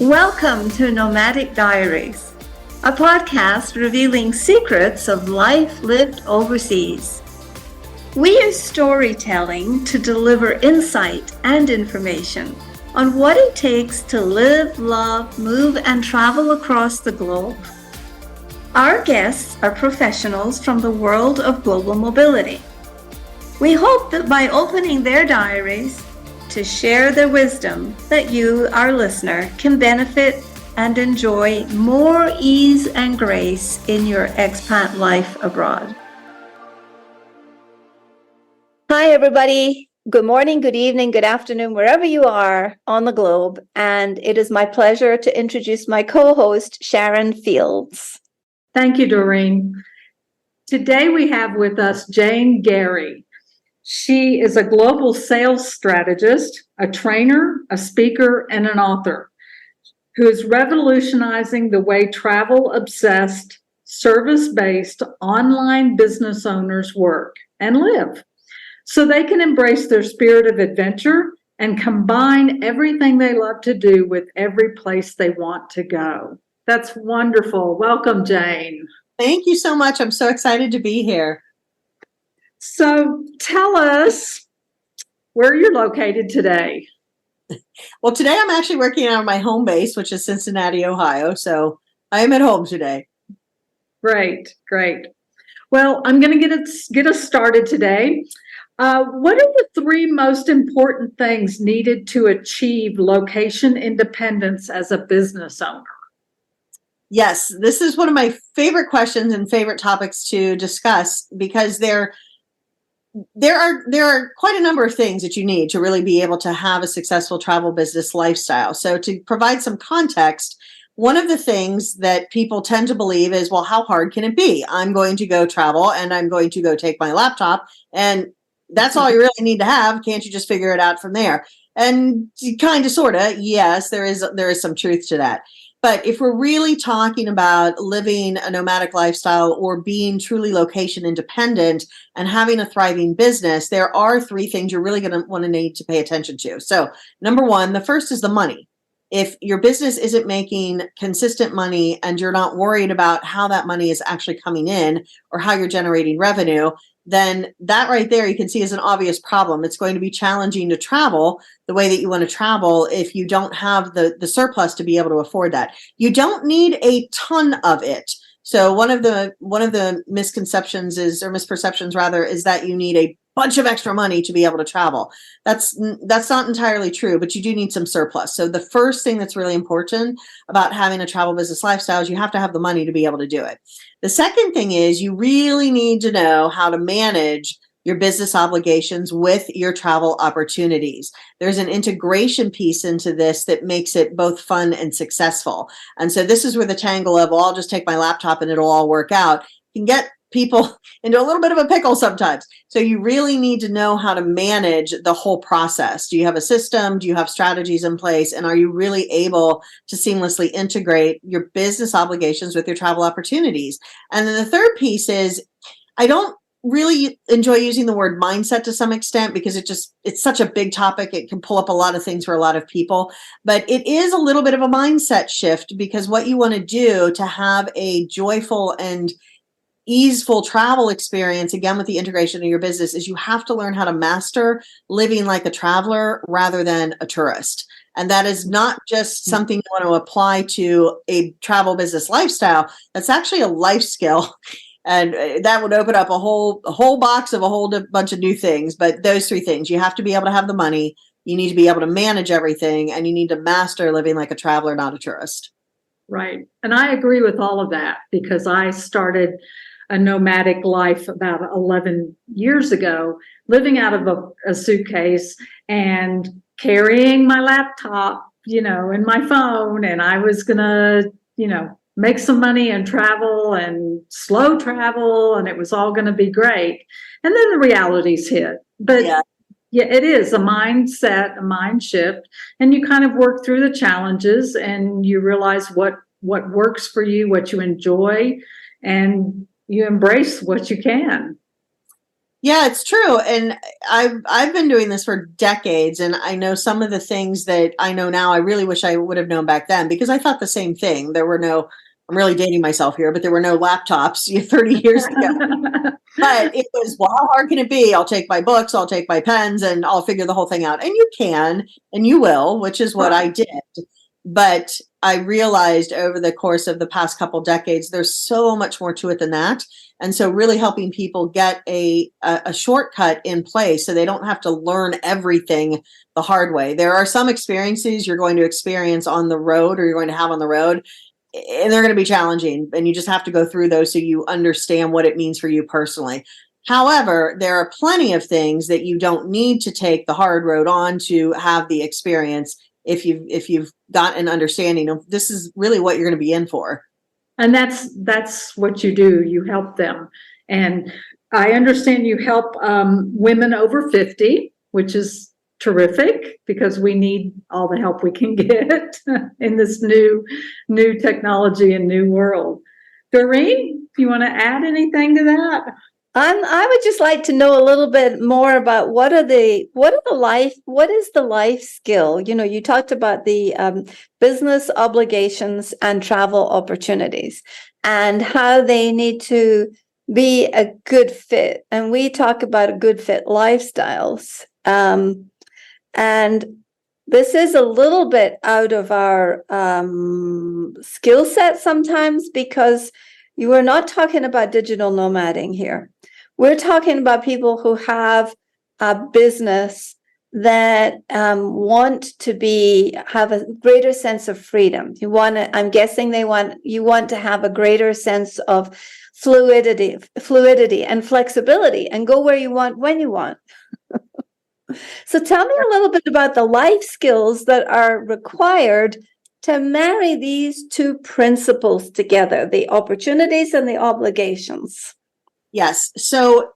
Welcome to Nomadic Diaries, a podcast revealing secrets of life lived overseas. We use storytelling to deliver insight and information on what it takes to live, love, move, and travel across the globe. Our guests are professionals from the world of global mobility. We hope that by opening their diaries to share their wisdom, that you, our listener, can benefit and enjoy more ease and grace in your expat life abroad. Hi, everybody. Good morning, good evening, good afternoon, wherever you are on the globe. And it is my pleasure to introduce my co-host, Sharon Fields. Thank you, Doreen. Today we have with us Jane Garee. She is a global sales strategist, a trainer, a speaker, and an author who is revolutionizing the way travel-obsessed, service-based online business owners work and live so they can embrace their spirit of adventure and combine everything they love to do with every place they want to go. That's wonderful. Welcome, Jane. Thank you so much. I'm so excited to be here. So tell us where you're located today. Well, today I'm actually working out of my home base, which is Cincinnati, Ohio. So I am at home today. Great. Well, I'm going to get us started today. What are the three most important things needed to achieve location independence as a business owner? Yes, this is one of my favorite questions and favorite topics to discuss because there are quite a number of things that you need to really be able to have a successful travel business lifestyle. So to provide some context, one of the things that people tend to believe is, well, how hard can it be? I'm going to go travel and I'm going to go take my laptop and that's all you really need to have. Can't you just figure it out from there? And kind of, sort of, yes, there is some truth to that. But if we're really talking about living a nomadic lifestyle or being truly location independent and having a thriving business, there are three things you're really going to want to need to pay attention to. So number one, the first is the money. If your business isn't making consistent money and you're not worried about how that money is actually coming in or how you're generating revenue, then that right there you can see is an obvious problem. It's going to be challenging to travel the way that you want to travel if you don't have the surplus to be able to afford that. You don't need a ton of it. So one of the misconceptions is, or misperceptions rather, is that you need a bunch of extra money to be able to travel. That's not entirely true, but you do need some surplus. So the first thing that's really important about having a travel business lifestyle is you have to have the money to be able to do it. The second thing is you really need to know how to manage your business obligations with your travel opportunities. There's an integration piece into this that makes it both fun and successful. And so this is where the tangle of, well, I'll just take my laptop and it'll all work out, can get people into a little bit of a pickle sometimes. So you really need to know how to manage the whole process. Do you have a system? Do you have strategies in place? And are you really able to seamlessly integrate your business obligations with your travel opportunities? And then the third piece is, I don't really enjoy using the word mindset to some extent because it's such a big topic. It can pull up a lot of things for a lot of people, but it is a little bit of a mindset shift because what you want to do to have a joyful and easeful travel experience, again, with the integration of your business, is you have to learn how to master living like a traveler rather than a tourist. And that is not just something you want to apply to a travel business lifestyle. That's actually a life skill. And that would open up a whole box of a whole bunch of new things. But those three things, you have to be able to have the money, you need to be able to manage everything, and you need to master living like a traveler, not a tourist. Right. And I agree with all of that because I started a nomadic life about 11 years ago, living out of a suitcase and carrying my laptop, and my phone. And I was going to, make some money and travel and slow travel. And it was all going to be great. And then the realities hit. But yeah, it is a mindset, a mind shift. And you kind of work through the challenges and you realize what works for you, what you enjoy, and you embrace what you can. Yeah, it's true. And I've been doing this for decades, and I know some of the things that I know now I really wish I would have known back then, because I thought the same thing. There were no, I'm really dating myself here, but there were no laptops 30 years ago. But it was, well, how hard can it be? I'll take my books, I'll take my pens, and I'll figure the whole thing out. And you can, and you will, which is what I did. But I realized over the course of the past couple decades, there's so much more to it than that. And so really helping people get a shortcut in place so they don't have to learn everything the hard way. There are some experiences you're going to experience on the road, or you're going to have on the road, and they're going to be challenging, and you just have to go through those so you understand what it means for you personally. However, there are plenty of things that you don't need to take the hard road on to have the experience if you've got an understanding of this is really what you're going to be in for. And that's what you do. You help them. And I understand you help women over 50, which is terrific, because we need all the help we can get in this new technology and new world. Doreen, do you want to add anything to that? I would just like to know a little bit more about what is the life skill? You know, you talked about the business obligations and travel opportunities and how they need to be a good fit. And we talk about a good fit lifestyles. And this is a little bit out of our skill set sometimes, because you are not talking about digital nomading here. We're talking about people who have a business that want to have a greater sense of freedom. I'm guessing you want to have a greater sense of fluidity and flexibility, and go where you want when you want. So tell me a little bit about the life skills that are required to marry these two principles together, the opportunities and the obligations. Yes. So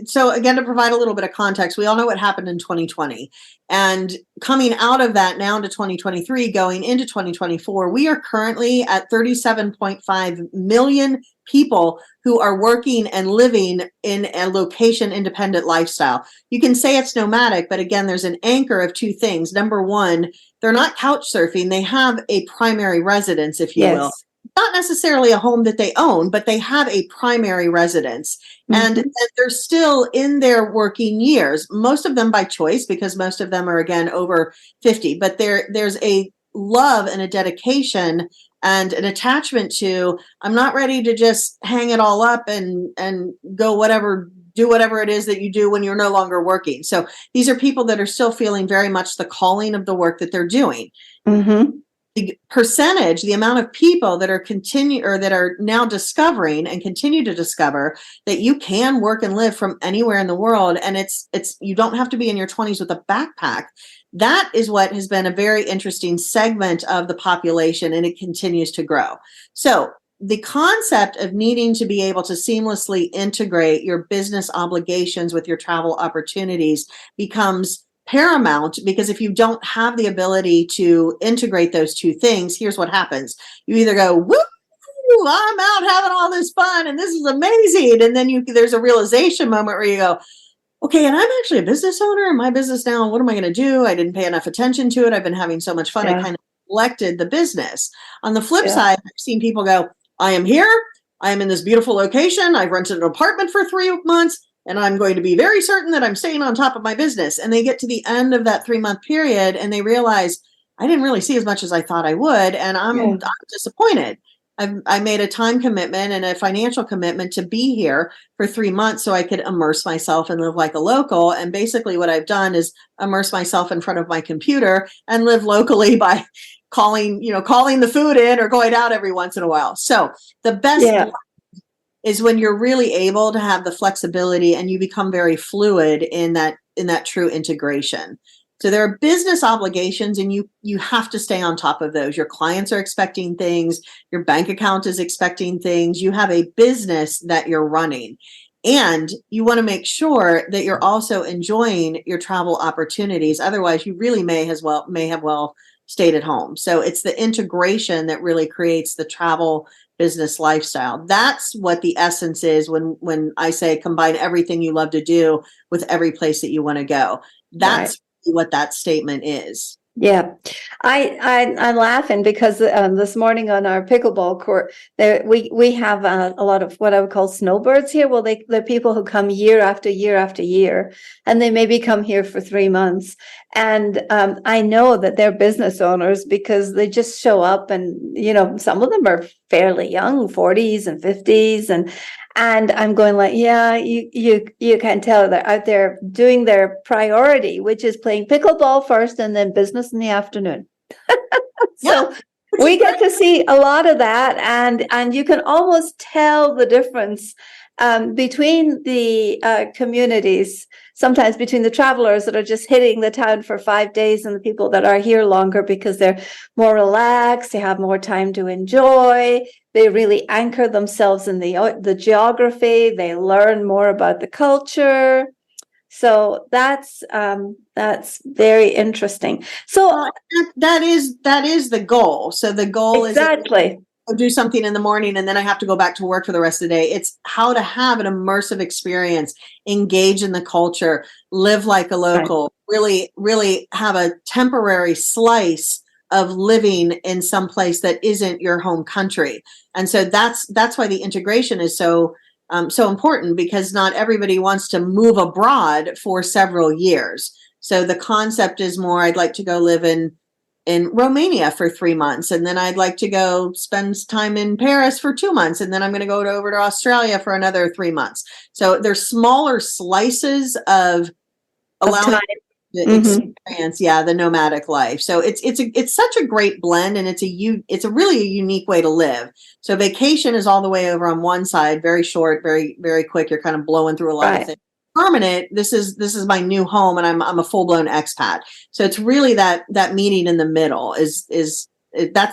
so again, to provide a little bit of context, we all know what happened in 2020, and coming out of that now into 2023, going into 2024, we are currently at 37.5 million people who are working and living in a location independent lifestyle. You can say it's nomadic, but again, there's an anchor of two things. Number one, they're not couch surfing. They have a primary residence, if you will. Not necessarily a home that they own, but they have a primary residence. Mm-hmm. And they're still in their working years, most of them by choice, because most of them are, again, over 50. But there's a love and a dedication and an attachment to, I'm not ready to just hang it all up and go do whatever it is that you do when you're no longer working. So these are people that are still feeling very much the calling of the work that they're doing. Mm-hmm. The percentage, the amount of people that are now discovering and continue to discover that you can work and live from anywhere in the world, and it's you don't have to be in your 20s with a backpack. That is what has been a very interesting segment of the population, and it continues to grow. So the concept of needing to be able to seamlessly integrate your business obligations with your travel opportunities becomes paramount, because if you don't have the ability to integrate those two things, here's what happens. You either go, woo, I'm out having all this fun and this is amazing. And then there's a realization moment where you go, okay, and I'm actually a business owner in my business now. What am I going to do? I didn't pay enough attention to it. I've been having so much fun. I kind of neglected the business. On the flip side, I've seen people go, I am here. I am in this beautiful location. I've rented an apartment for 3 months. And I'm going to be very certain that I'm staying on top of my business. And they get to the end of that 3-month period and they realize, I didn't really see as much as I thought I would. And I'm disappointed. I made a time commitment and a financial commitment to be here for 3 months so I could immerse myself and live like a local. And basically what I've done is immerse myself in front of my computer and live locally by calling the food in or going out every once in a while. So the best is when you're really able to have the flexibility and you become very fluid in that true integration. So there are business obligations, and you have to stay on top of those. Your clients are expecting things. Your bank account is expecting things. You have a business that you're running, and you want to make sure that you're also enjoying your travel opportunities. Otherwise, you really may have stayed at home. So it's the integration that really creates the travel business lifestyle. That's what the essence is when I say combine everything you love to do with every place that you want to go. That's what that statement is. Yeah, I'm laughing because this morning on our pickleball court, we have a lot of what I would call snowbirds here. Well, they're people who come year after year after year, and they maybe come here for 3 months. And I know that they're business owners because they just show up, and some of them are fairly young, 40s and 50s, and I'm going like, yeah, you can tell they're out there doing their priority, which is playing pickleball first and then business in the afternoon. So we get to see a lot of that, and you can almost tell the difference between the communities, sometimes between the travelers that are just hitting the town for 5 days and the people that are here longer because they're more relaxed, they have more time to enjoy. They really anchor themselves in the geography. They learn more about the culture. So that's very interesting. So that is the goal. So the goal is exactly. Do something in the morning and then I have to go back to work for the rest of the day. It's how to have an immersive experience, engage in the culture, live like a local, really have a temporary slice of living in some place that isn't your home country. And so that's why the integration is so important, because not everybody wants to move abroad for several years. So the concept is more, I'd like to go live in Romania for 3 months, and then I'd like to go spend time in Paris for 2 months, and then I'm going to go over to Australia for another 3 months. So there's smaller slices of allowing the experience, the nomadic life. So it's such a great blend, and it's a really unique way to live. So vacation is all the way over on one side, very short, very very quick. You're kind of blowing through a lot of things. Permanent, this is my new home, and I'm a full-blown expat. So it's really that meeting in the middle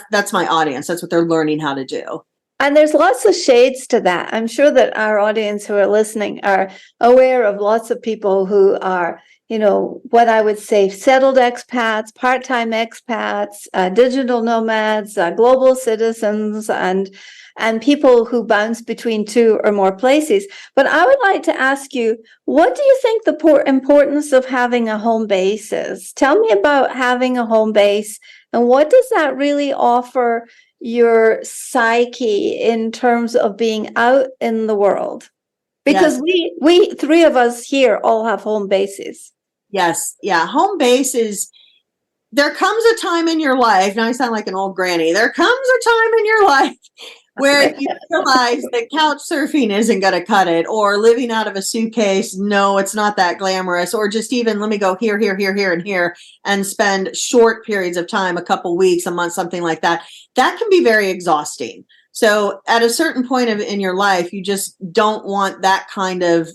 that's my audience. That's what they're learning how to do. And there's lots of shades to that. I'm sure that our audience who are listening are aware of lots of people who are, what I would say, settled expats, part-time expats, digital nomads, global citizens, and people who bounce between 2 or more places. But I would like to ask you, what do you think the importance of having a home base is? Tell me about having a home base, and what does that really offer your psyche in terms of being out in the world? Because we 3 of us here all have home bases. Yes. Yeah. Home base is, there comes a time in your life, now I sound like an old granny, there comes a time in your life where you realize that couch surfing isn't going to cut it, or living out of a suitcase, no, it's not that glamorous, or just even let me go here, and here, and spend short periods of time, a couple weeks, a month, something like that. That can be very exhausting. So at a certain point in your life, you just don't want that kind of,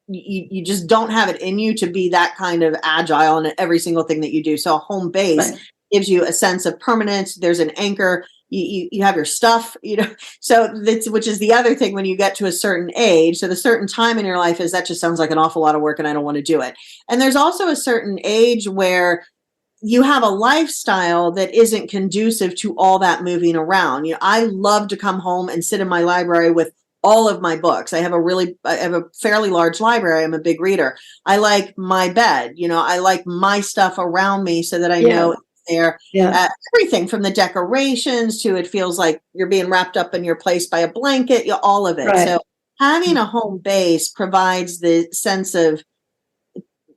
you just don't have it in you to be that kind of agile in every single thing that you do. So a home base gives you a sense of permanence. There's an anchor. You have your stuff, so that's, which is the other thing when you get to a certain age. So the certain time in your life is, that just sounds like an awful lot of work and I don't want to do it. And there's also a certain age where you have a lifestyle that isn't conducive to all that moving around. I love to come home and sit in my library with all of my books. I have a fairly large library. I'm a big reader. I like my bed, I like my stuff around me so that I know it's there. Everything from the decorations to, it feels like you're being wrapped up in your place by a blanket, all of it. So having a home base provides the sense of,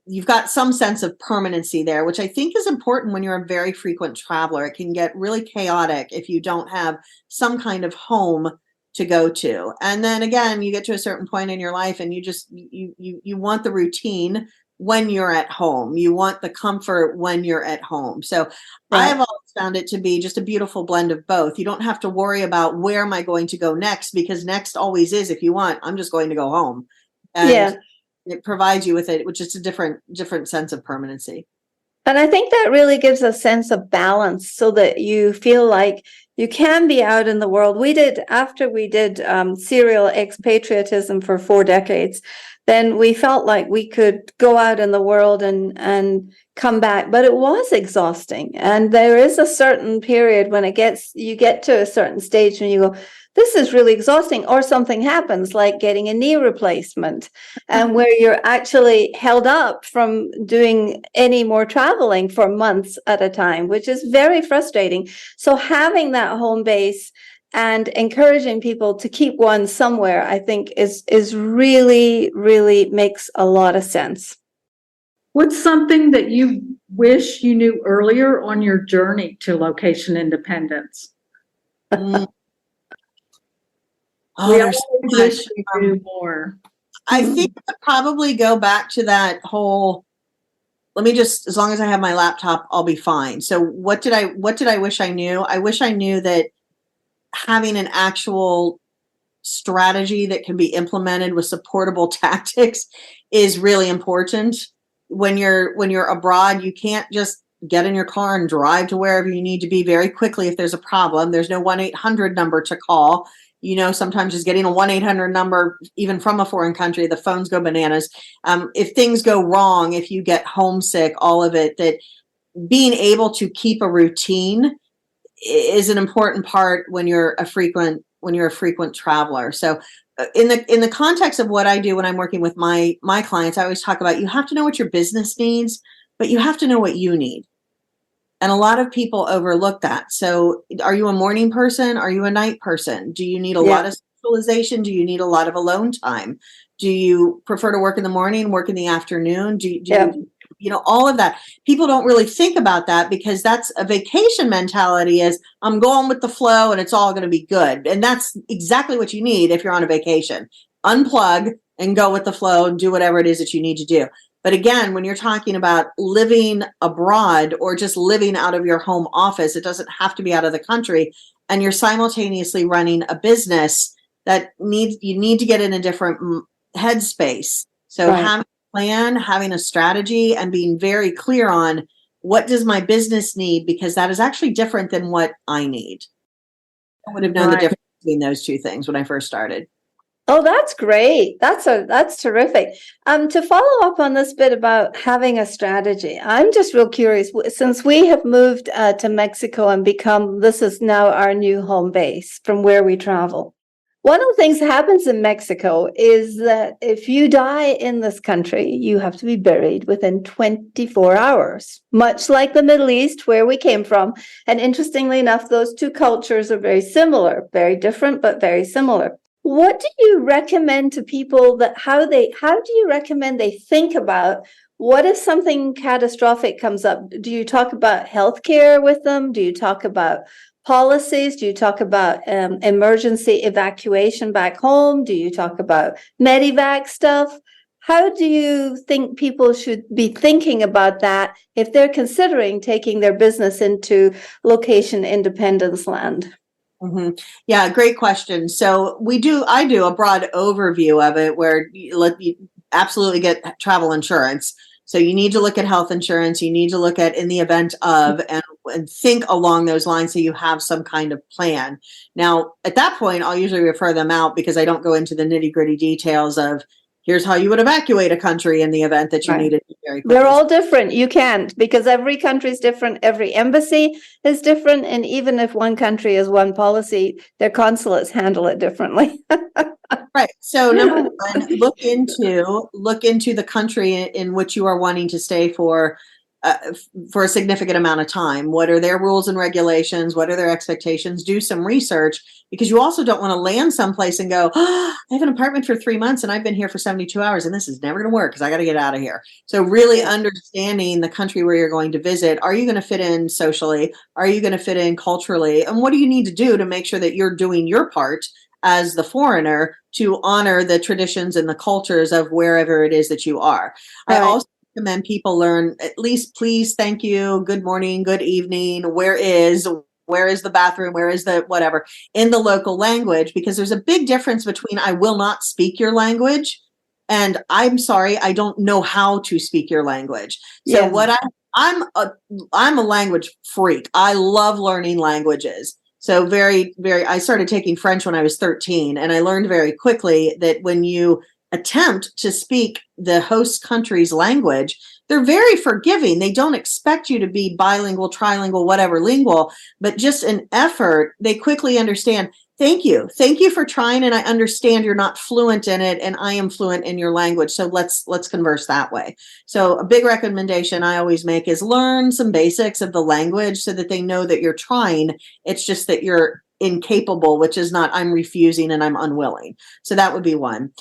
you've got some sense of permanency there, which I think is important when you're a very frequent traveler. It can get really chaotic if you don't have some kind of home to go to. And then again, you get to a certain point in your life and you just, you want the routine when you're at home. You want the comfort when you're at home. So I have always found it to be just a beautiful blend of both. You don't have to worry about where am I going to go next, because next always is, if you want, I'm just going to go home. And it provides you with it, which is a different sense of permanency. And I think that really gives a sense of balance so that you feel like you can be out in the world. After we did serial expatriatism for 4 decades, then we felt like we could go out in the world and come back, but it was exhausting. And there is a certain period when you get to a certain stage when you go, this is really exhausting, or something happens like getting a knee replacement, and where you're actually held up from doing any more traveling for months at a time, which is very frustrating. So having that home base and encouraging people to keep one somewhere, I think is really, really makes a lot of sense. What's something that you wish you knew earlier on your journey to location independence? Oh, We there's so always much. wish we knew more. I think I probably go back to that whole, let me just, as long as I have my laptop, I'll be fine. So what did I wish I knew? I wish I knew that having an actual strategy that can be implemented with supportable tactics is really important. When you're abroad, you can't just get in your car and drive to wherever you need to be very quickly if there's a problem. There's no 1-800 number to call. Sometimes just getting a 1-800 number, even from a foreign country, the phones go bananas. If things go wrong, if you get homesick, all of it, that being able to keep a routine is an important part when you're a frequent traveler. So in the context of what I do when I'm working with my clients, I always talk about, you have to know what your business needs, but you have to know what you need. And a lot of people overlook that. So are you a morning person? Are you a night person? Do you need a lot of socialization? Do you need a lot of alone time? Do you prefer to work in the morning, work in the afternoon? Do you all of that? People don't really think about that because that's a vacation mentality, is I'm going with the flow and it's all going to be good. And that's exactly what you need if you're on a vacation. Unplug and go with the flow and do whatever it is that you need to do. But again, when you're talking about living abroad or just living out of your home office, it doesn't have to be out of the country, and you're simultaneously running a business that you need to get in a different headspace. So having a plan, having a strategy, and being very clear on what does my business need, because that is actually different than what I need. I would have known the difference between those two things when I first started. Oh, that's great. That's terrific. To follow up on this bit about having a strategy, I'm just real curious, since we have moved to Mexico and this is now our new home base from where we travel. One of the things that happens in Mexico is that if you die in this country, you have to be buried within 24 hours, much like the Middle East, where we came from. And interestingly enough, those two cultures are very similar, very different, but very similar. What do you recommend to people how do you recommend they think about what if something catastrophic comes up? Do you talk about healthcare with them? Do you talk about policies? Do you talk about emergency evacuation back home? Do you talk about medevac stuff? How do you think people should be thinking about that if they're considering taking their business into location independence land? Mm-hmm. Yeah, great question. So I do a broad overview of it where you absolutely get travel insurance. So you need to look at health insurance. You need to look at in the event of and think along those lines so you have some kind of plan. Now, at that point, I'll usually refer them out because I don't go into the nitty-gritty details of here's how you would evacuate a country in the event that you needed to very quickly. They're all different. You can't, because every country is different. Every embassy is different. And even if one country has one policy, their consulates handle it differently. Right. So number one, look into the country in which you are wanting to stay for a significant amount of time. What are their rules and regulations? What are their expectations? Do some research, because you also don't want to land someplace and go, I have an apartment for 3 months and I've been here for 72 hours and this is never going to work because I got to get out of here. So really understanding the country where you're going to visit. Are you going to fit in socially? Are you going to fit in culturally? And what do you need to do to make sure that you're doing your part as the foreigner to honor the traditions and the cultures of wherever it is that you are? I also recommend people learn at least please, thank you, good morning, good evening, where is the bathroom, where is the whatever, in the local language, because there's a big difference between I will not speak your language and I'm sorry, I don't know how to speak your language. So I'm a language freak. I love learning languages. So I started taking French when I was 13, and I learned very quickly that when you attempt to speak the host country's language, they're very forgiving. They don't expect you to be bilingual, trilingual, whatever lingual, but just an effort. They quickly understand. Thank you. Thank you for trying. And I understand you're not fluent in it and I am fluent in your language. So let's converse that way. So a big recommendation I always make is learn some basics of the language so that they know that you're trying. It's just that you're incapable, which is not I'm refusing and I'm unwilling. So that would be one.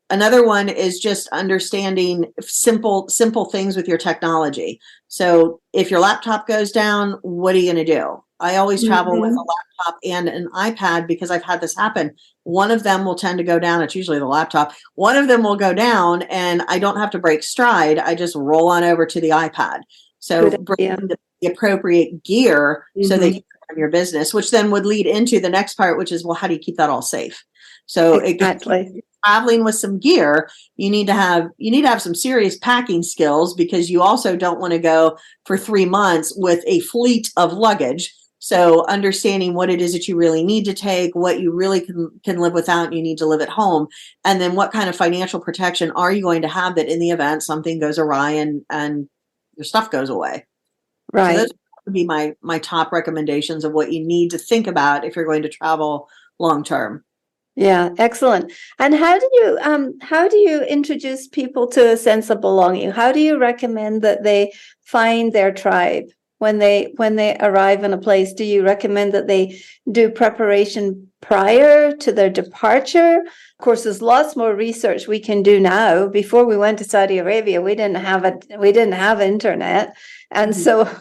Another one is just understanding simple things with your technology. So if your laptop goes down, what are you going to do? I always travel with a laptop and an iPad because I've had this happen. One of them will tend to go down. It's usually the laptop. One of them will go down and I don't have to break stride. I just roll on over to the iPad. So bring the appropriate gear so that you can run your business, which then would lead into the next part, which is, well, how do you keep that all safe? So exactly. Traveling with some gear, you need to have some serious packing skills because you also don't want to go for 3 months with a fleet of luggage. So understanding what it is that you really need to take, what you really can live without, you need to live at home. And then what kind of financial protection are you going to have that in the event something goes awry and your stuff goes away? Right. So those would be my top recommendations of what you need to think about if you're going to travel long term. Yeah, excellent. And how do you introduce people to a sense of belonging? How do you recommend that they find their tribe when they arrive in a place? Do you recommend that they do preparation prior to their departure? Of course, there's lots more research we can do now. Before we went to Saudi Arabia, we didn't have internet, and so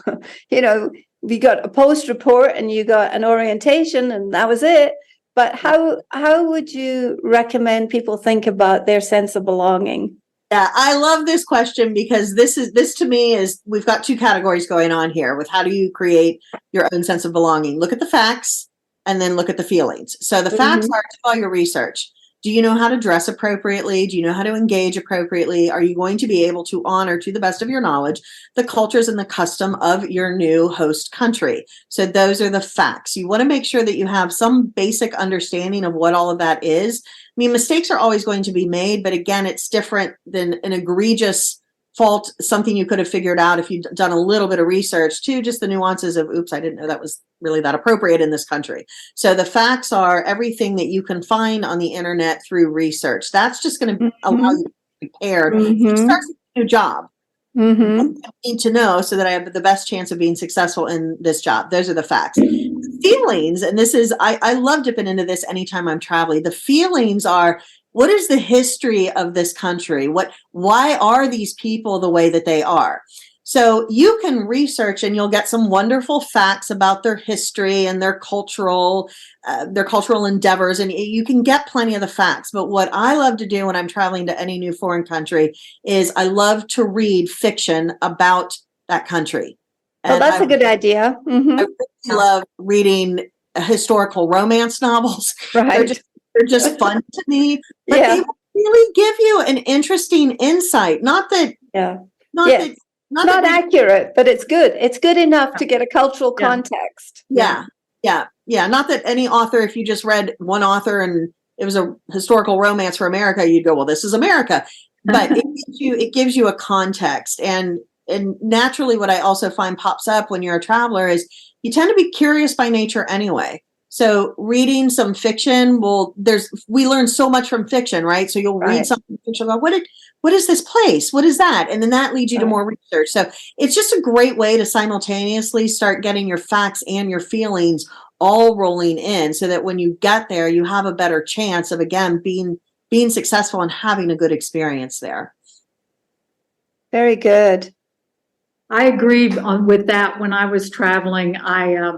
we got a post report and you got an orientation, and that was it. But how would you recommend people think about their sense of belonging? Yeah, I love this question because this to me is, we've got two categories going on here with how do you create your own sense of belonging. Look at the facts and then look at the feelings. So the facts are to all your research. Do you know how to dress appropriately? Do you know how to engage appropriately? Are you going to be able to honor, to the best of your knowledge, the cultures and the custom of your new host country? So those are the facts. You want to make sure that you have some basic understanding of what all of that is. I mean, mistakes are always going to be made, but again, it's different than an egregious fault, something you could have figured out if you'd done a little bit of research, to just the nuances of, oops, I didn't know that was really that appropriate in this country. So the facts are everything that you can find on the internet through research. That's just going to allow you to be prepared. You start a new job. I need to know so that I have the best chance of being successful in this job. Those are the facts. Feelings, and this is, I love dipping into this anytime I'm traveling. The feelings are, what is the history of this country? Why are these people the way that they are? So you can research and you'll get some wonderful facts about their history and their cultural endeavors, and you can get plenty of the facts. But what I love to do when I'm traveling to any new foreign country is I love to read fiction about that country. Oh, that's a good idea. I really love reading historical romance novels. Right. They're just fun to me, but they really give you an interesting insight. Not accurate, but it's good. It's good enough to get a cultural context. Yeah. Not that any author, if you just read one author and it was a historical romance for America, you'd go, well, this is America. But it gives you a context. And naturally, what I also find pops up when you're a traveler is you tend to be curious by nature anyway. So reading some fiction, we learn so much from fiction, right? So you'll read something fiction about what is this place? What is that? And then that leads you to more research. So it's just a great way to simultaneously start getting your facts and your feelings all rolling in so that when you get there, you have a better chance of, again, being successful and having a good experience there. Very good. I agree with that. When I was traveling, I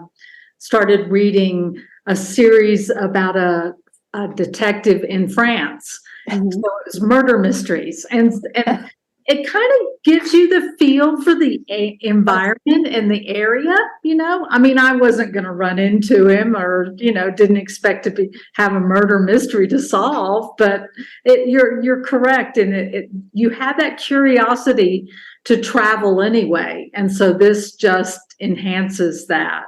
started reading a series about a detective in France. So it was murder mysteries. And it kind of gives you the feel for the environment and the area, I mean, I wasn't going to run into him or, didn't expect to have a murder mystery to solve, but you're correct. And you have that curiosity to travel anyway. And so this just enhances that.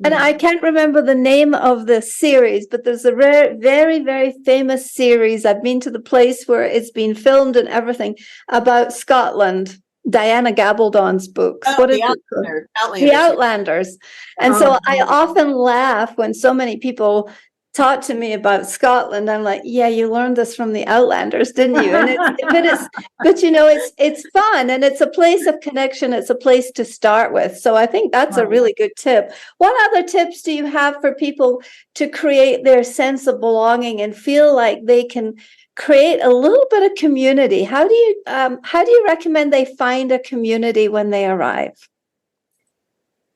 And I can't remember the name of the series, but there's a very, very famous series. I've been to the place where it's been filmed and everything about Scotland. Diana Gabaldon's books. Oh, What is the it called? Outlanders. The Outlanders. And so I often laugh when so many people talk to me about Scotland. I'm like, yeah, you learned this from the Outlanders, didn't you? And but you know, it's fun, and it's a place of connection. It's a place to start with. So I think that's a really good tip. What other tips do you have for people to create their sense of belonging and feel like they can create a little bit of community? How do you recommend they find a community when they arrive?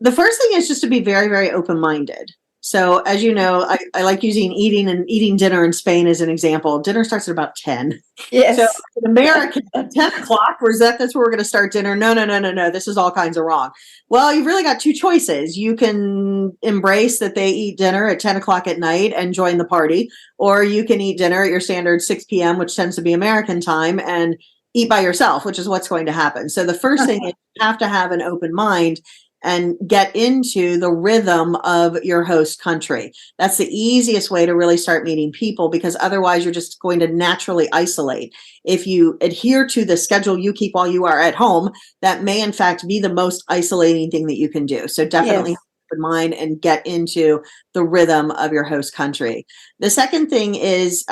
The first thing is just to be very, very open-minded. So as you know, I like using eating dinner in Spain as an example. Dinner starts at about 10. Yes. So in America, at 10 o'clock, that's where we're going to start dinner. No. This is all kinds of wrong. Well, you've really got two choices. You can embrace that they eat dinner at 10 o'clock at night and join the party, or you can eat dinner at your standard 6 p.m., which tends to be American time, and eat by yourself, which is what's going to happen. So the first thing is you have to have an open mind and get into the rhythm of your host country. That's the easiest way to really start meeting people, because otherwise you're just going to naturally isolate. If you adhere to the schedule you keep while you are at home, that may in fact be the most isolating thing that you can do. So definitely have an open mind and get into the rhythm of your host country. The second thing is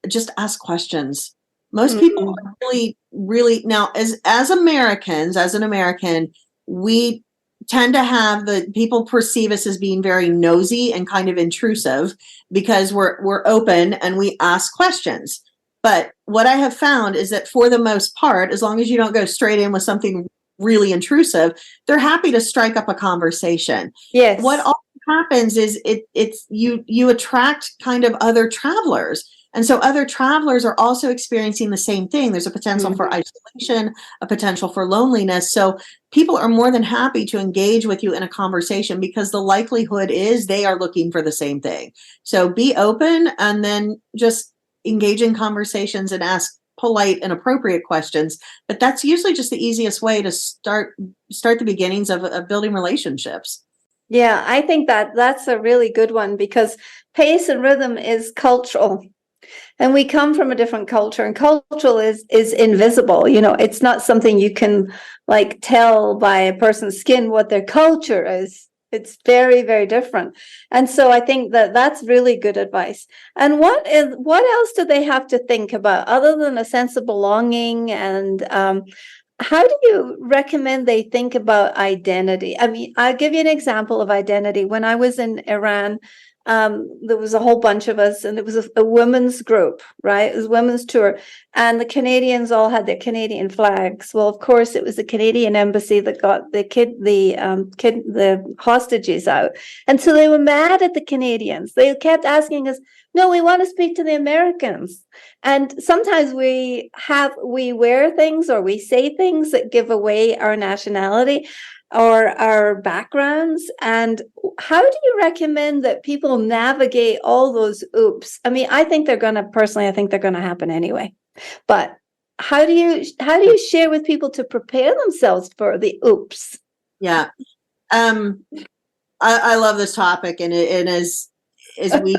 just ask questions. Most people are really now, as Americans, as an American, we tend to have the people perceive us as being very nosy and kind of intrusive because we're open and we ask questions. But what I have found is that for the most part, as long as you don't go straight in with something really intrusive, they're happy to strike up a conversation. Yes. What often happens is you attract kind of other travelers. And so other travelers are also experiencing the same thing. There's a potential for isolation, a potential for loneliness. So people are more than happy to engage with you in a conversation because the likelihood is they are looking for the same thing. So be open and then just engage in conversations and ask polite and appropriate questions. But that's usually just the easiest way to start the beginnings of building relationships. Yeah, I think that's a really good one, because pace and rhythm is cultural. And we come from a different culture, and cultural is invisible. You know, it's not something you can like tell by a person's skin what their culture is. It's very, very different. And so I think that's really good advice. And what else do they have to think about other than a sense of belonging? And how do you recommend they think about identity? I mean, I'll give you an example of identity. When I was in Iran, there was a whole bunch of us, and it was a women's group, right? It was a women's tour, and the Canadians all had their Canadian flags. Well, of course, it was the Canadian embassy that got the hostages out, and so they were mad at the Canadians. They kept asking us, "No, we want to speak to the Americans." And sometimes we wear things or we say things that give away our nationality or our backgrounds. And how do you recommend that people navigate all those oops? I mean, I think they're going to happen anyway. But how do you share with people to prepare themselves for the oops? Yeah. I love this topic, and as we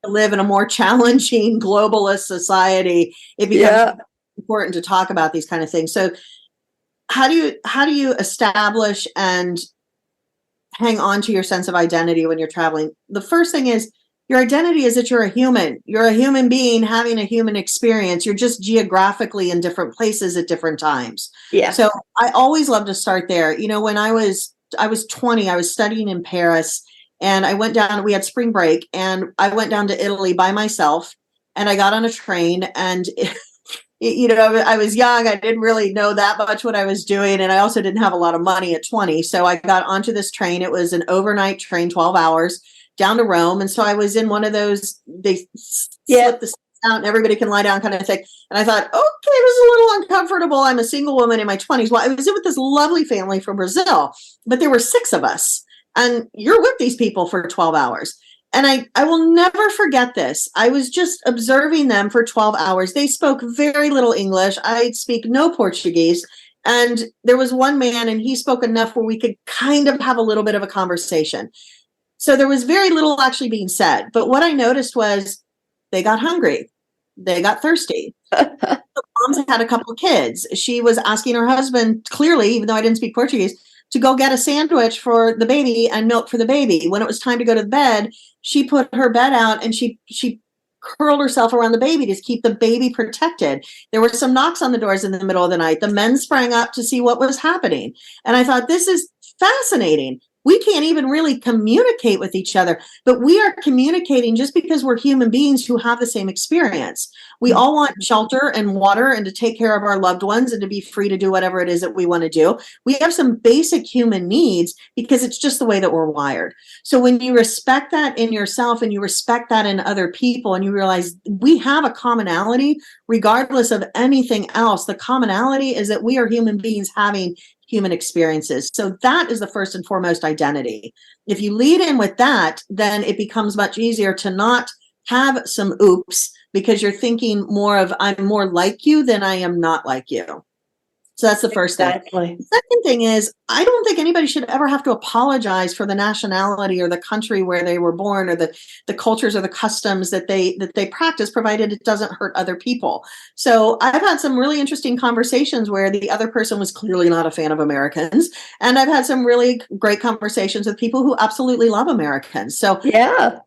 live in a more challenging globalist society, it becomes important to talk about these kind of things. So how do you establish and hang on to your sense of identity when you're traveling? The first thing is your identity is that you're a human. You're a human being having a human experience. You're just geographically in different places at different times. Yeah. So I always love to start there. You know, when I was 20, I was studying in Paris, and I went down, we had spring break, and I went down to Italy by myself, and I got on a train, and you know, I was young. I didn't really know that much what I was doing. And I also didn't have a lot of money at 20. So I got onto this train. It was an overnight train, 12 hours down to Rome. And so I was in one of those, they slip the seats out and everybody can lie down kind of thing. And I thought, okay, this is a little uncomfortable. I'm a single woman in my 20s. Well, I was in with this lovely family from Brazil, but there were 6 of us. And you're with these people for 12 hours. And I will never forget this. I was just observing them for 12 hours. They spoke very little English. I speak no Portuguese. And there was one man, and he spoke enough where we could kind of have a little bit of a conversation. So there was very little actually being said. But what I noticed was they got hungry. They got thirsty. The moms had a couple of kids. She was asking her husband, clearly, even though I didn't speak Portuguese, to go get a sandwich for the baby and milk for the baby. When it was time to go to bed, she put her bed out and she curled herself around the baby to keep the baby protected. There were some knocks on the doors in the middle of the night. The men sprang up to see what was happening. And I thought, this is fascinating. We can't even really communicate with each other, but we are communicating just because we're human beings who have the same experience. We all want shelter and water and to take care of our loved ones and to be free to do whatever it is that we want to do. We have some basic human needs because it's just the way that we're wired. So when you respect that in yourself and you respect that in other people and you realize we have a commonality, regardless of anything else, the commonality is that we are human beings having human experiences. So that is the first and foremost identity. If you lead in with that, then it becomes much easier to not have some oops because you're thinking more of, I'm more like you than I am not like you. So that's the first thing. The second thing is, I don't think anybody should ever have to apologize for the nationality or the country where they were born or the cultures or the customs that they practice, provided it doesn't hurt other people. So I've had some really interesting conversations where the other person was clearly not a fan of Americans. And I've had some really great conversations with people who absolutely love Americans. So Yeah.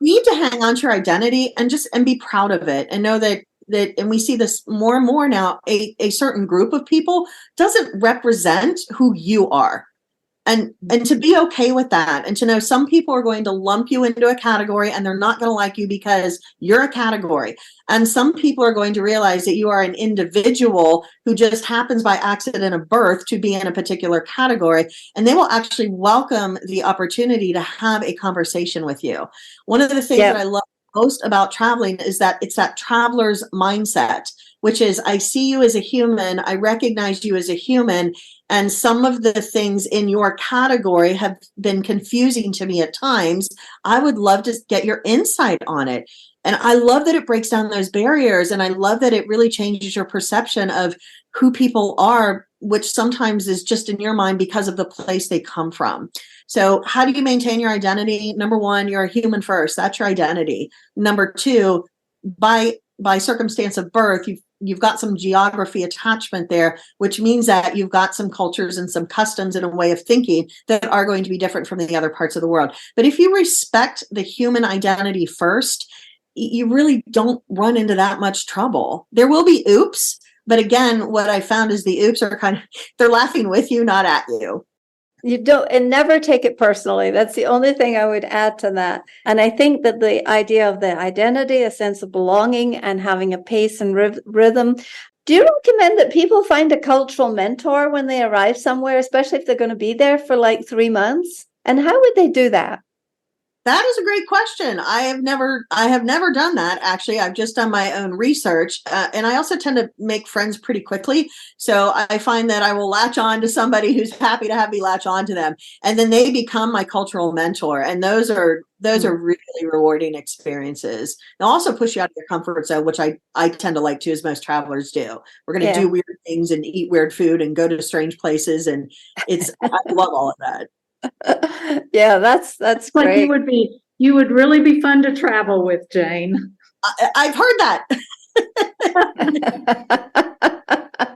you need to hang on to your identity and be proud of it and know that, and we see this more and more now, a certain group of people doesn't represent who you are. And to be okay with that and to know some people are going to lump you into a category and they're not going to like you because you're a category. And some people are going to realize that you are an individual who just happens by accident of birth to be in a particular category. And they will actually welcome the opportunity to have a conversation with you. One of the things that I love most about traveling is that it's that traveler's mindset, which is I see you as a human, I recognize you as a human, and some of the things in your category have been confusing to me at times. I would love to get your insight on it. And I love that it breaks down those barriers, and I love that it really changes your perception of who people are, which sometimes is just in your mind because of the place they come from. So how do you maintain your identity? Number one, you're a human first. That's your identity. Number two, by circumstance of birth, you've got some geography attachment there, which means that you've got some cultures and some customs and a way of thinking that are going to be different from the other parts of the world. But if you respect the human identity first, you really don't run into that much trouble. There will be oops, but again, what I found is the oops are they're laughing with you, not at you. You don't, and never take it personally. That's the only thing I would add to that. And I think that the idea of the identity, a sense of belonging and having a pace and rhythm. Do you recommend that people find a cultural mentor when they arrive somewhere, especially if they're going to be there for like 3 months? And how would they do that? That is a great question. I have never done that. Actually, I've just done my own research. And I also tend to make friends pretty quickly. So I find that I will latch on to somebody who's happy to have me latch on to them. And then they become my cultural mentor. And those are really rewarding experiences. They'll also push you out of your comfort zone, which I tend to like too, as most travelers do. We're going to do weird things and eat weird food and go to strange places. And I love all of that. Yeah, that's great. Like you would really be fun to travel with, Jane. I've heard that.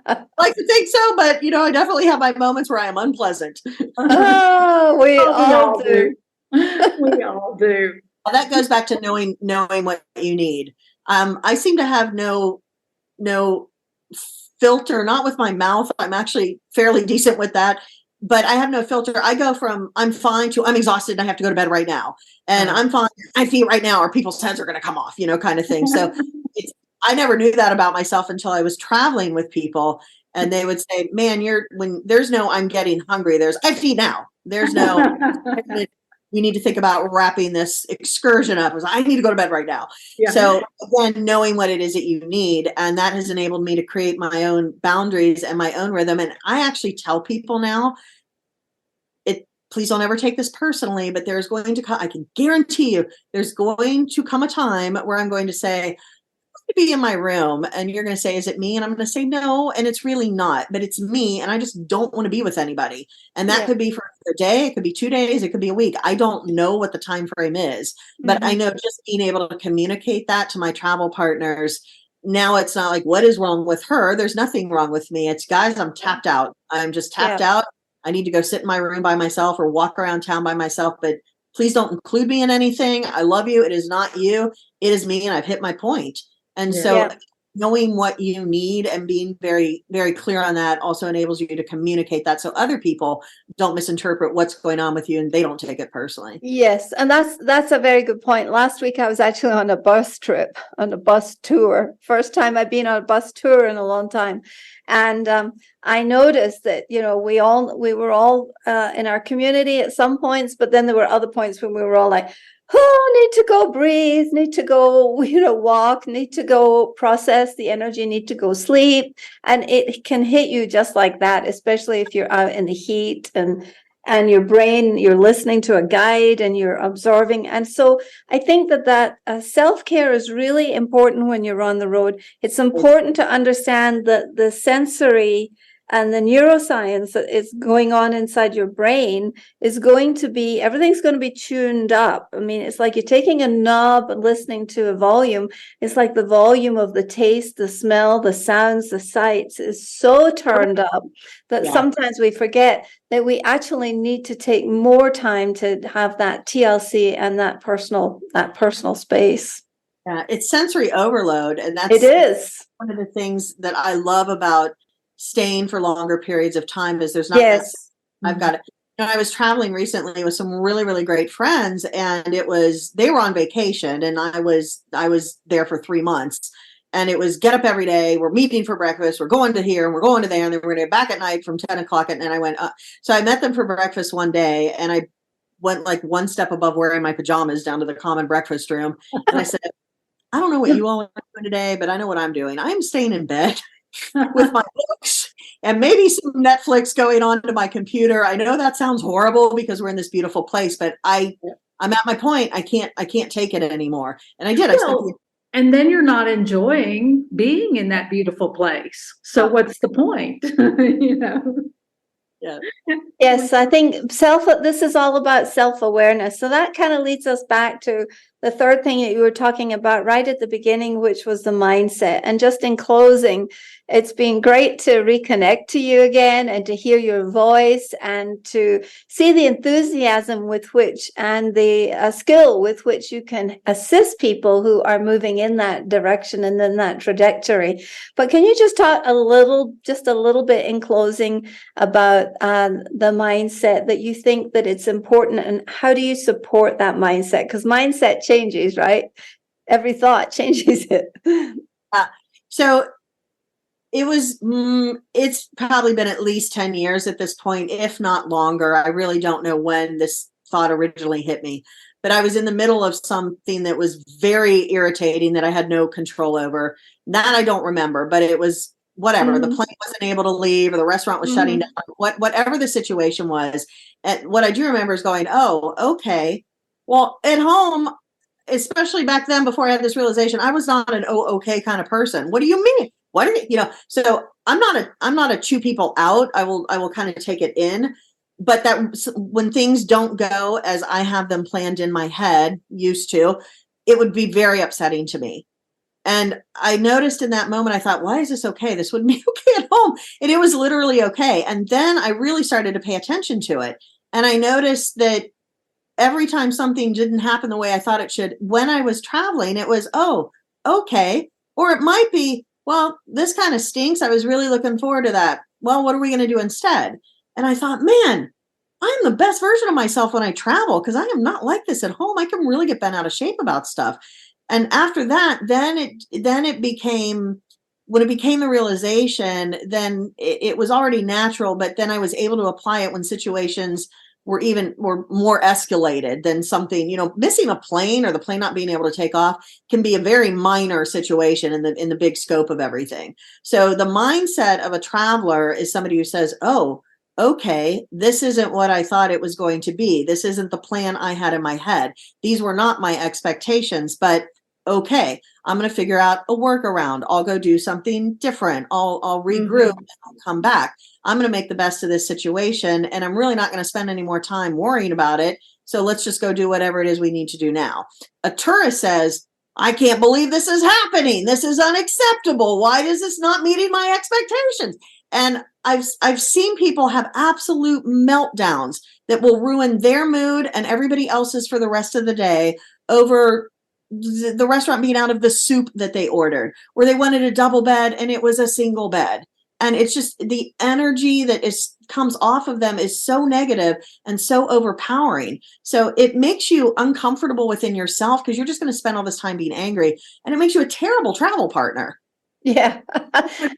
I like to think so, but I definitely have my moments where I am unpleasant. Oh, we all do. We all do. Well, that goes back to knowing what you need. I seem to have no filter, not with my mouth. I'm actually fairly decent with that. But I have no filter. I go from I'm fine to I'm exhausted and I have to go to bed right now. And I'm fine. I feel right now or people's heads are going to come off, kind of thing. So I never knew that about myself until I was traveling with people. And they would say, man, when there's no I'm getting hungry, there's I feed now. There's no we need to think about wrapping this excursion up. I need to go to bed right now. Yeah. So again, knowing what it is that you need, and that has enabled me to create my own boundaries and my own rhythm. And I actually tell people now, please don't ever take this personally, but there's going to come, I can guarantee you, there's going to come a time where I'm going to say, to be in my room, and you're going to say, is it me? And I'm going to say no, and it's really not, but it's me, and I just don't want to be with anybody. And that could be for a day, it could be 2 days, it could be a week. I don't know what the time frame is, but I know just being able to communicate that to my travel partners. Now it's not like, what is wrong with her? There's nothing wrong with me. It's, guys, I'm tapped out. I'm just tapped out. I need to go sit in my room by myself or walk around town by myself, but please don't include me in anything. I love you. It is not you. It is me. And I've hit my point. And so knowing what you need and being very, very clear on that also enables you to communicate that so other people don't misinterpret what's going on with you and they don't take it personally. Yes, and that's a very good point. Last week I was actually on a bus trip, on a bus tour. First time I've been on a bus tour in a long time. And I noticed that, we were all in our community at some points, but then there were other points when we were all like, oh, need to go breathe, need to go, walk, need to go process the energy, need to go sleep. And it can hit you just like that, especially if you're out in the heat and your brain, you're listening to a guide and you're absorbing. And so I think that self-care is really important when you're on the road. It's important to understand the sensory and the neuroscience that is going on inside your brain is going to be, everything's going to be tuned up. I mean, it's like you're taking a knob and listening to a volume. It's like the volume of the taste, the smell, the sounds, the sights is so turned up that sometimes we forget that we actually need to take more time to have that TLC and that personal space. Yeah, it's sensory overload. And it is one of the things that I love about staying for longer periods of time is there's not I've got it. I was traveling recently with some really, really great friends, and they were on vacation, and I was there for 3 months, and it was get up every day. We're meeting for breakfast. We're going to here and we're going to there, and then we're going to get back at night from 10 o'clock. And I went, so I met them for breakfast one day, and I went like one step above wearing my pajamas down to the common breakfast room. And I said, I don't know what you all are doing today, but I know what I'm doing. I'm staying in bed with my books and maybe some Netflix going on to my computer. I know that sounds horrible because we're in this beautiful place, but I'm at my point. I can't take it anymore. And I did. And then you're not enjoying being in that beautiful place. So what's the point? Yeah. Yes, I think this is all about self-awareness. So that kind of leads us back to the third thing that you were talking about right at the beginning, which was the mindset. And just in closing, it's been great to reconnect to you again and to hear your voice and to see the enthusiasm with which and the skill with which you can assist people who are moving in that direction and in that trajectory. But can you just talk a little bit in closing about the mindset that you think that it's important, and how do you support that mindset? Because mindset changes, right? Every thought changes it. So it's probably been at least 10 years at this point, if not longer. I really don't know when this thought originally hit me, but I was in the middle of something that was very irritating that I had no control over. That I don't remember, but it was whatever. The plane wasn't able to leave, or the restaurant was shutting down, whatever the situation was. And what I do remember is going, oh, okay. Well, at home, especially back then, before I had this realization, I was not an okay kind of person. What do you mean? What did so I'm not a chew people out. I will kind of take it in, but that when things don't go as I have them planned in my head, used to, it would be very upsetting to me. And I noticed in that moment, I thought, why is this okay? This wouldn't be okay at home. And it was literally okay. And then I really started to pay attention to it. And I noticed that every time something didn't happen the way I thought it should, when I was traveling, it was, oh, okay. Or it might be, well, this kind of stinks. I was really looking forward to that. Well, what are we going to do instead? And I thought, man, I'm the best version of myself when I travel, because I am not like this at home. I can really get bent out of shape about stuff. And after that, then it became, when it became the realization, then it was already natural, but then I was able to apply it when situations were more escalated than something, missing a plane or the plane not being able to take off can be a very minor situation in the big scope of everything. So the mindset of a traveler is somebody who says, oh, okay, this isn't what I thought it was going to be. This isn't the plan I had in my head. These were not my expectations, but okay, I'm going to figure out a workaround. I'll go do something different. I'll regroup and I'll come back. I'm going to make the best of this situation, and I'm really not going to spend any more time worrying about it. So let's just go do whatever it is we need to do now. A tourist says, I can't believe this is happening. This is unacceptable. Why is this not meeting my expectations? And I've seen people have absolute meltdowns that will ruin their mood and everybody else's for the rest of the day over the restaurant being out of the soup that they ordered, where they wanted a double bed and it was a single bed. And it's just the energy that comes off of them is so negative and so overpowering. So it makes you uncomfortable within yourself because you're just going to spend all this time being angry, and it makes you a terrible travel partner. Yeah.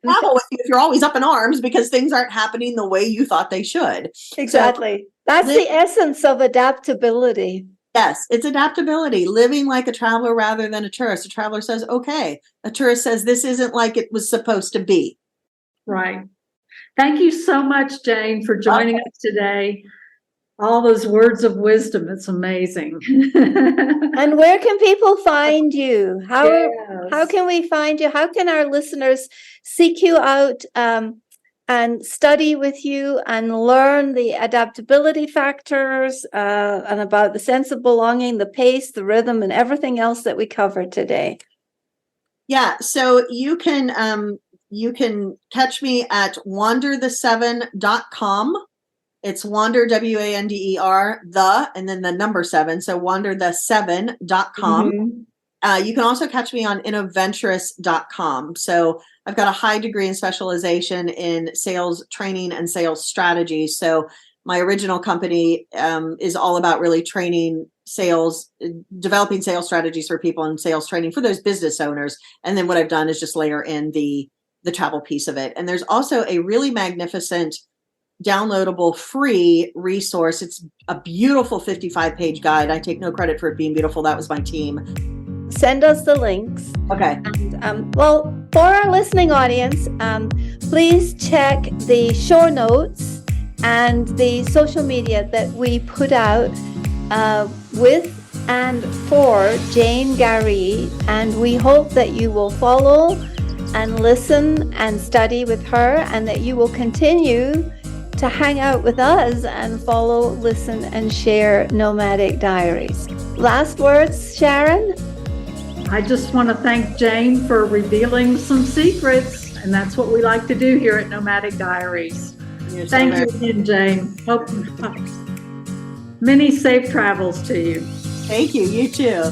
Travel with you if you're always up in arms because things aren't happening the way you thought they should. Exactly. That's the essence of adaptability. Yes, it's adaptability, living like a traveler rather than a tourist. A traveler says, okay. A tourist says, this isn't like it was supposed to be. Right. Thank you so much, Jane, for joining us today. All those words of wisdom. It's amazing. And where can people find you? How Yes. can we find you? How can our listeners seek you out and study with you and learn the adaptability factors and about the sense of belonging, the pace, the rhythm, and everything else that we covered today? Yeah, so you can catch me at wanderthe7.com. It's wander, WANDER, and then the number 7. So wanderthe7.com. You can also catch me on innoventurous.com. So I've got a high degree and specialization in sales training and sales strategy. So my original company is all about really training sales, developing sales strategies for people and sales training for those business owners. And then what I've done is just layer in the travel piece of it. And there's also a really magnificent downloadable free resource. It's a beautiful 55-page guide. I take no credit for it being beautiful. That was my team. Send us the links. Okay. And, well, for our listening audience, please check the show notes and the social media that we put out with and for Jane Garee. And we hope that you will follow and listen and study with her, and that you will continue to hang out with us and follow, listen, and share Nomadic Diaries. Last words, Sharon? I just want to thank Jane for revealing some secrets, and that's what we like to do here at Nomadic Diaries. Thank you again, Jane. Hope many safe travels to you. Thank you. You too.